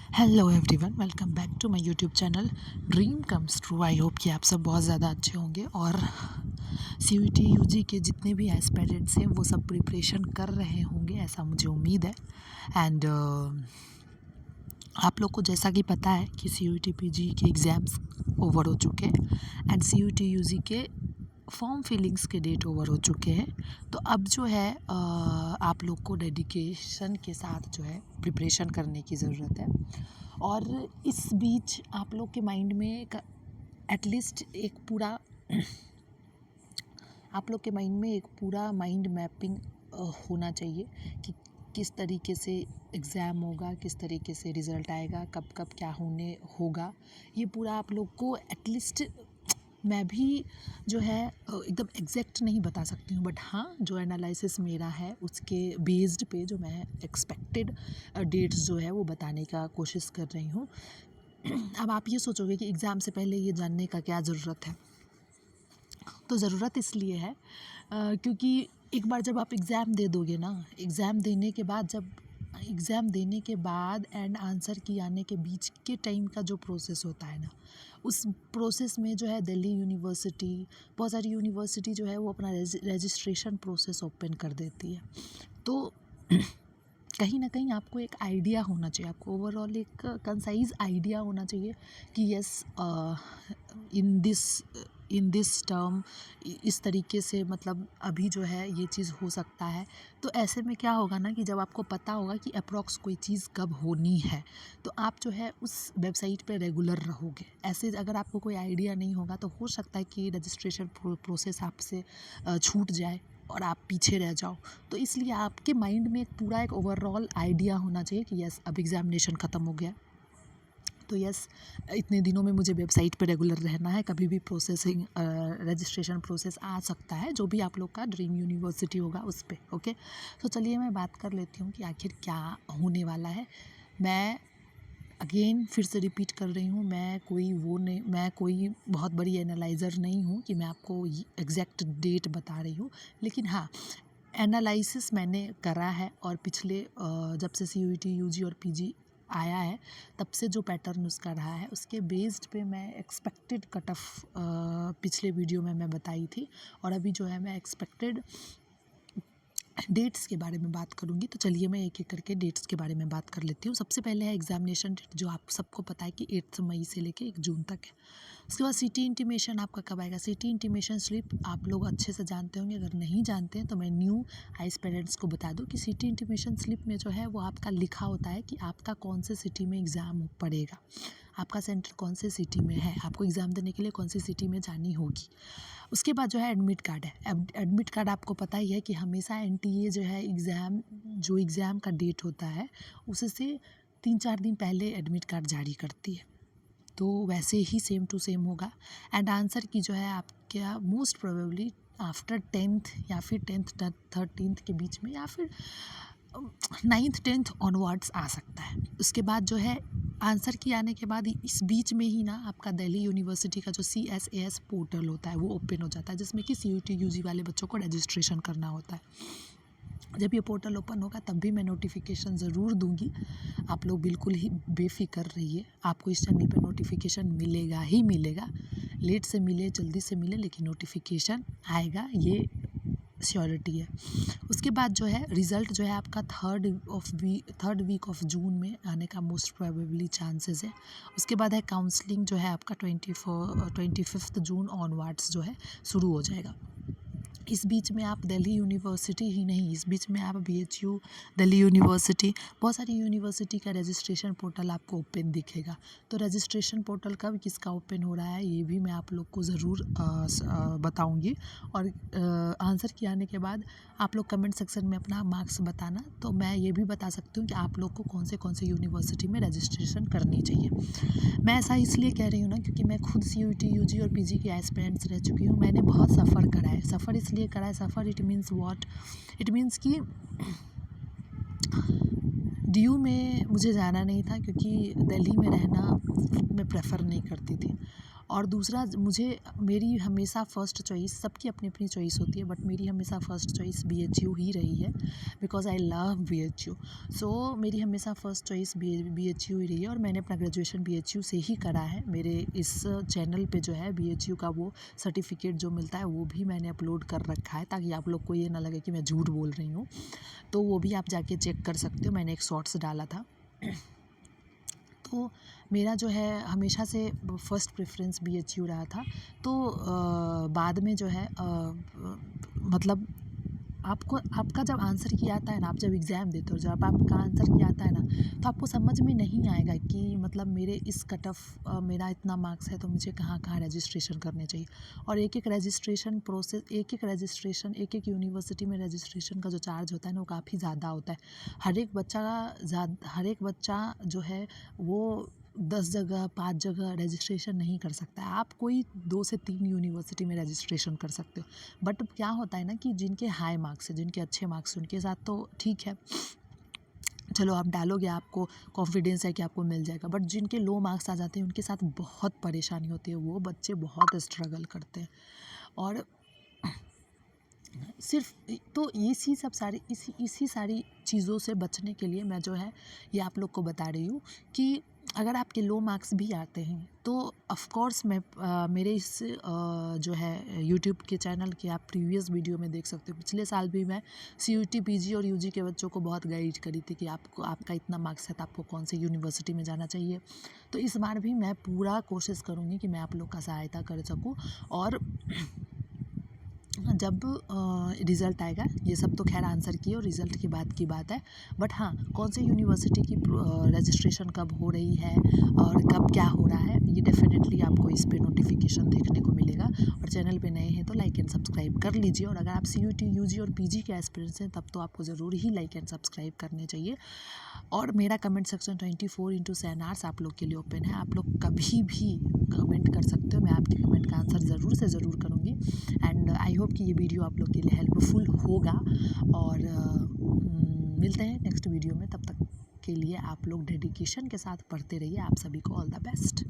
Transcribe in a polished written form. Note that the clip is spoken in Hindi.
Hello everyone, welcome back to my YouTube channel dream comes true. I hope कि आप सब बहुत ज़्यादा अच्छे होंगे और CUET UG के जितने भी एस्पिरेंट्स हैं वो सब प्रिपरेशन कर रहे होंगे, ऐसा मुझे उम्मीद है। एंड आप लोग को जैसा कि पता है कि CUET PG के एग्ज़ाम्स ओवर हो चुके हैं एंड CUET UG के फॉर्म फिलिंग्स के डेट ओवर हो चुके हैं। तो अब जो है आप लोग को डेडिकेशन के साथ जो है प्रिपरेशन करने की ज़रूरत है। और इस बीच आप लोग के माइंड में एटलीस्ट एक पूरा आप लोग के माइंड में एक पूरा माइंड मैपिंग होना चाहिए कि किस तरीके से एग्ज़ाम होगा, किस तरीके से रिज़ल्ट आएगा, कब कब क्या होने होगा। ये पूरा आप लोग को एटलीस्ट मैं भी जो है एकदम एग्जैक्ट नहीं बता सकती हूँ, बट हाँ जो एनालिसिस मेरा है उसके बेस्ड पे जो मैं एक्सपेक्टेड डेट्स जो है वो बताने का कोशिश कर रही हूँ। अब आप ये सोचोगे कि एग्ज़ाम से पहले ये जानने का क्या ज़रूरत है। तो ज़रूरत इसलिए है क्योंकि एक बार जब आप एग्ज़ाम दे दोगे ना, एग्ज़ाम देने के बाद एंड आंसर की आने के बीच के टाइम का जो प्रोसेस होता है ना, उस प्रोसेस में जो है दिल्ली यूनिवर्सिटी, बहुत सारी यूनिवर्सिटी जो है वो अपना रजिस्ट्रेशन प्रोसेस ओपन कर देती है। तो कहीं ना कहीं आपको एक आइडिया होना चाहिए, आपको ओवरऑल एक कंसाइज आइडिया होना चाहिए कि यस इन दिस टर्म इस तरीके से मतलब अभी जो है ये चीज़ हो सकता है। तो ऐसे में क्या होगा ना कि जब आपको पता होगा कि अप्रॉक्स कोई चीज़ कब होनी है तो आप जो है उस वेबसाइट पे रेगुलर रहोगे। ऐसे अगर आपको कोई आइडिया नहीं होगा तो हो सकता है कि रजिस्ट्रेशन प्रोसेस आपसे छूट जाए और आप पीछे रह जाओ। तो इसलिए आपके माइंड में एक ओवरऑल आइडिया होना चाहिए कि यस अब एग्ज़ामिनेशन ख़त्म हो गया, तो यस इतने दिनों में मुझे वेबसाइट पे रेगुलर रहना है, कभी भी प्रोसेसिंग रजिस्ट्रेशन प्रोसेस आ सकता है, जो भी आप लोग का ड्रीम यूनिवर्सिटी होगा उस पर। ओके, तो चलिए मैं बात कर लेती हूँ कि आखिर क्या होने वाला है। मैं अगेन फिर से रिपीट कर रही हूँ, मैं कोई बहुत बड़ी एनालाइज़र नहीं हूँ कि मैं आपको एग्जैक्ट डेट बता रही हूँ, लेकिन हाँ एनालिसिस मैंने करा है और पिछले जब से CUET UG और PG आया है तब से जो पैटर्न उसका रहा है उसके बेस्ड पे मैं एक्सपेक्टेड कट ऑफ पिछले वीडियो में मैं बताई थी। और अभी जो है मैं एक्सपेक्टेड डेट्स के बारे में बात करूँगी। तो चलिए मैं एक एक करके डेट्स के बारे में बात कर लेती हूँ। सबसे पहले है एग्जामिनेशन डेट, जो आप सबको पता है कि 8 मई से लेके 1 जून तक है। उसके बाद सिटी इंटीमेशन आपका कब आएगा। सिटी इंटीमेशन स्लिप आप लोग अच्छे से जानते होंगे, अगर नहीं जानते हैं तो मैं न्यू हाई पेरेंट्स को बता दूँ कि सिटी इंटीमेशन स्लिप में जो है वो आपका लिखा होता है कि आपका कौन से सिटी में एग्ज़ाम पड़ेगा, आपका सेंटर कौन से सिटी में है, आपको एग्ज़ाम देने के लिए कौन सी सिटी में जानी होगी। उसके बाद जो है एडमिट कार्ड है। एडमिट कार्ड आपको पता ही है कि हमेशा NTA जो है एग्ज़ाम का डेट होता है उससे 3-4 दिन पहले एडमिट कार्ड जारी करती है। तो वैसे ही सेम टू सेम होगा। एंड आंसर की जो है आपका मोस्ट प्रोबेबली आफ्टर 10th या फिर 10th 13th के बीच में या फिर 9th 10th ऑनवर्ड्स आ सकता है। उसके बाद जो है आंसर की आने के बाद इस बीच में ही ना आपका दिल्ली यूनिवर्सिटी का जो CSAS पोर्टल होता है वो ओपन हो जाता है, जिसमें कि CUET UG वाले बच्चों को रजिस्ट्रेशन करना होता है। जब ये पोर्टल ओपन होगा तब भी मैं नोटिफिकेशन ज़रूर दूंगी, आप लोग बिल्कुल ही बेफिक्र रहिए। आपको इस चैनल पे नोटिफिकेशन मिलेगा ही मिलेगा, लेट से मिले जल्दी से मिले लेकिन नोटिफिकेशन आएगा, ये श्योरिटी है। उसके बाद जो है रिज़ल्ट जो है आपका थर्ड वीक ऑफ जून में आने का मोस्ट प्रोबेबली चांसेस है। उसके बाद है काउंसलिंग जो है आपका 25 जून ऑनवर्ड्स जो है शुरू हो जाएगा। इस बीच में आप दिल्ली यूनिवर्सिटी ही नहीं, इस बीच में आप BHU, दिल्ली यूनिवर्सिटी, बहुत सारी यूनिवर्सिटी का रजिस्ट्रेशन पोर्टल आपको ओपन दिखेगा। तो रजिस्ट्रेशन पोर्टल कब किसका ओपन हो रहा है ये भी मैं आप लोग को ज़रूर बताऊंगी। और आंसर की आने के बाद आप लोग कमेंट सेक्शन में अपना मार्क्स बताना, तो मैं ये भी बता सकती हूँ कि आप लोग को कौन से यूनिवर्सिटी में रजिस्ट्रेशन करनी चाहिए। मैं ऐसा इसलिए कह रही हूँ ना क्योंकि मैं खुद CUET UG और PG की एस्पिरेंट्स रह चुकी हूँ। मैंने बहुत सफ़र करा है। सफ़र इसलिए करा है, सफ़र it means what, it means कि DU में मुझे जाना नहीं था क्योंकि दिल्ली में रहना मैं प्रेफर नहीं करती थी। और दूसरा मुझे मेरी हमेशा फ़र्स्ट चॉइस, सबकी अपनी अपनी चॉइस होती है, बट मेरी हमेशा फ़र्स्ट चॉइस BHU ही रही है, बिकॉज़ आई लव BHU। सो मेरी हमेशा फ़र्स्ट चॉइस BHU ही रही है, और मैंने अपना ग्रेजुएशन BHU से ही करा है। मेरे इस चैनल पे जो है BHU का वो सर्टिफिकेट जो मिलता है वो भी मैंने अपलोड कर रखा है, ताकि आप लोग को ये ना लगे कि मैं झूठ बोल रही हूँ। तो वो भी आप जाके चेक कर सकते हो, मैंने एक शॉर्ट्स डाला था। तो मेरा जो है हमेशा से फर्स्ट प्रेफरेंस BHU रहा था। तो बाद में जो है मतलब आपको, आपका जब आंसर की आता है ना, आप जब एग्ज़ाम देते हो, जब आपका आंसर की आता है ना, तो आपको समझ में नहीं आएगा कि मतलब मेरे इस कट ऑफ मेरा इतना मार्क्स है तो मुझे कहाँ कहाँ रजिस्ट्रेशन करने चाहिए। और एक एक रजिस्ट्रेशन प्रोसेस, एक एक रजिस्ट्रेशन, एक एक यूनिवर्सिटी में रजिस्ट्रेशन का जो चार्ज होता है ना, वो काफ़ी ज़्यादा होता है। हर एक बच्चा जो है वो 10 जगह 5 जगह रजिस्ट्रेशन नहीं कर सकता है। आप कोई 2 से 3 यूनिवर्सिटी में रजिस्ट्रेशन कर सकते हो। बट क्या होता है ना कि जिनके हाई मार्क्स हैं, जिनके अच्छे मार्क्स हैं, उनके साथ तो ठीक है, चलो आप डालोगे, आपको कॉन्फिडेंस है कि आपको मिल जाएगा। बट जिनके लो मार्क्स आ जाते हैं उनके साथ बहुत परेशानी होती है, वो बच्चे बहुत स्ट्रगल करते हैं। और सिर्फ तो इसी सब सारी इसी सारी चीज़ों से बचने के लिए मैं जो है ये आप लोग को बता रही हूँ कि अगर आपके लो मार्क्स भी आते हैं तो ऑफ़ कोर्स मैं मेरे इस जो है यूट्यूब के चैनल के आप प्रीवियस वीडियो में देख सकते हो। पिछले साल भी मैं CUT PG और UG के बच्चों को बहुत गाइड करी थी कि आपको, आपका इतना मार्क्स है तो आपको कौन से यूनिवर्सिटी में जाना चाहिए। तो इस बार भी मैं पूरा कोशिश करूँगी कि मैं आप लोग का सहायता कर सकूँ। और जब रिज़ल्ट आएगा, ये सब तो खैर आंसर की और रिज़ल्ट की बात है। बट हाँ, कौन सी यूनिवर्सिटी की रजिस्ट्रेशन कब हो रही है और कब क्या हो रहा है, ये डेफिनेटली आपको इस पे नोटिफिकेशन देखने को मिलेगा। और चैनल पे नए हैं तो लाइक एंड सब्सक्राइब कर लीजिए। और अगर आप CUT UG और PG के एस्पिरेंट्स हैं तब तो आपको ज़रूर ही लाइक एंड सब्सक्राइब करने चाहिए। और मेरा कमेंट सेक्शन 24/7 आवर्स आप लोग के लिए ओपन है। आप लोग कभी भी कमेंट कर सकते हो, मैं आपके कमेंट का आंसर ज़रूर से ज़रूर करूँगी। एंड आई होप कि ये वीडियो आप लोग के लिए हेल्पफुल होगा। और मिलते हैं नेक्स्ट वीडियो में। तब तक के लिए आप लोग डेडिकेशन के साथ पढ़ते रहिए। आप सभी को ऑल द बेस्ट।